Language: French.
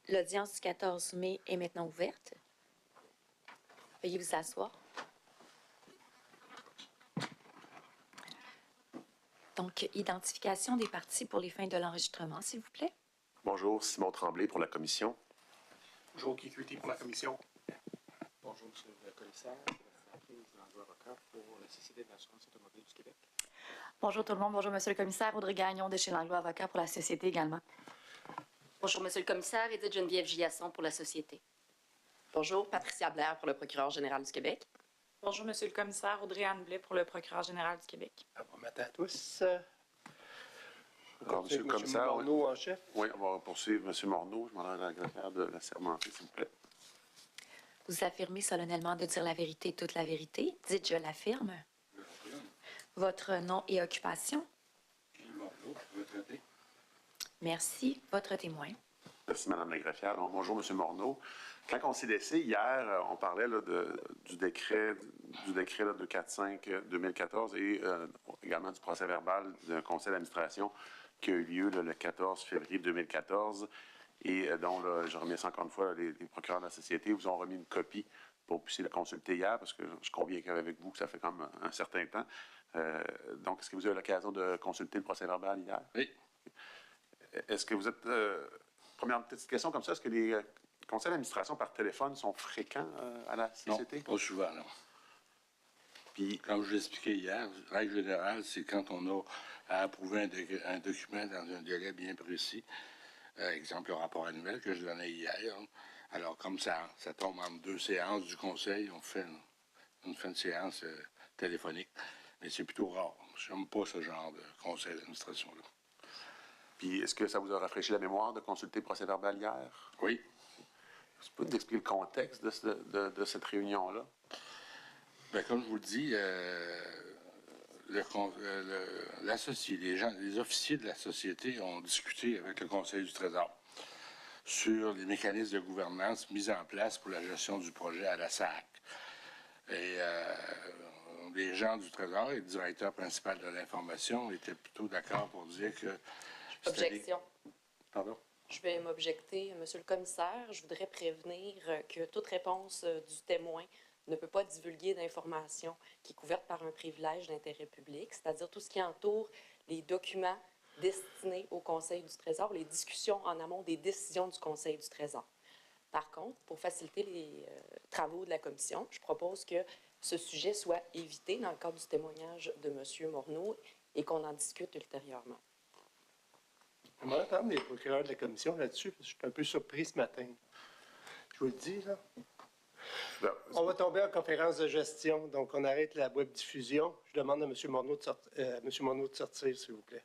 L'audience du 14 mai est maintenant ouverte. Veuillez vous asseoir. Donc, identification des parties pour les fins de l'enregistrement, s'il vous plaît. Bonjour, Simon Tremblay pour la commission. Bonjour, Guy Cuité pour la commission. Bonjour, M. le commissaire. Sébastien Langlois, avocat pour la Société d'assurance automobile du Québec. Bonjour tout le monde. Bonjour, M. le commissaire. Audrey Gagnon de chez Langlois, avocat pour la Société également. Bonjour, Monsieur le commissaire. Edith Geneviève Gillasson pour la Société. Bonjour, Patricia Blair pour le procureur général du Québec. Bonjour, Monsieur le commissaire. Audrey-Anne Blais pour le procureur général du Québec. Bon matin à tous. D'accord, Monsieur le commissaire. M. Morneau en chef. Oui, on va poursuivre M. Morneau. Je m'en ai à la greffière de la sermentée, s'il vous plaît. Vous affirmez solennellement de dire la vérité et toute la vérité. Dites « je l'affirme ». Votre nom et occupation. Merci. Votre témoin. Merci, Mme la greffière. Donc, bonjour, M. Morneau. Quand on s'est laissé hier, on parlait là, du décret là, de 4-5-2014 et également du procès verbal d'un conseil d'administration qui a eu lieu là, le 14 février 2014 et dont là, je remercie encore une fois les procureurs de la Société vous ont remis une copie pour puissiez la consulter hier parce que je conviens qu'avec vous que ça fait quand même un certain temps. Donc, est-ce que vous avez eu l'occasion de consulter le procès verbal hier? Oui. Est-ce que vous êtes... première petite question comme ça, est-ce que les conseils d'administration par téléphone sont fréquents à la Société? Non, pas souvent, non. Puis, comme je l'ai expliqué hier, la règle générale, c'est quand on a à approuver un document dans un délai bien précis, exemple le rapport annuel que je donnais hier. Alors, comme ça tombe entre deux séances du conseil, on fait une séance téléphonique. Mais c'est plutôt rare. Je n'aime pas ce genre de conseil d'administration-là. Puis, est-ce que ça vous a rafraîchi la mémoire de consulter le procès verbal hier? Oui. Est-ce que vous pouvez nous expliquer le contexte de cette réunion-là? Bien, comme je vous le dis, les officiers de la Société ont discuté avec le Conseil du Trésor sur les mécanismes de gouvernance mis en place pour la gestion du projet à la SAC. Et les gens du Trésor et le directeur principal de l'information étaient plutôt d'accord pour dire que... Objection. Pardon? Je vais m'objecter, Monsieur le commissaire. Je voudrais prévenir que toute réponse du témoin ne peut pas divulguer d'informations qui est couverte par un privilège d'intérêt public, c'est-à-dire tout ce qui entoure les documents destinés au Conseil du Trésor, les discussions en amont des décisions du Conseil du Trésor. Par contre, pour faciliter les travaux de la commission, je propose que ce sujet soit évité dans le cadre du témoignage de M. Morneau et qu'on en discute ultérieurement. On va entendre les procureurs de la commission là-dessus, parce que je suis un peu surpris ce matin. Je vous le dis, là. On va tomber en conférence de gestion, donc on arrête la web diffusion. Je demande à M. Morneau de sortir, s'il vous plaît.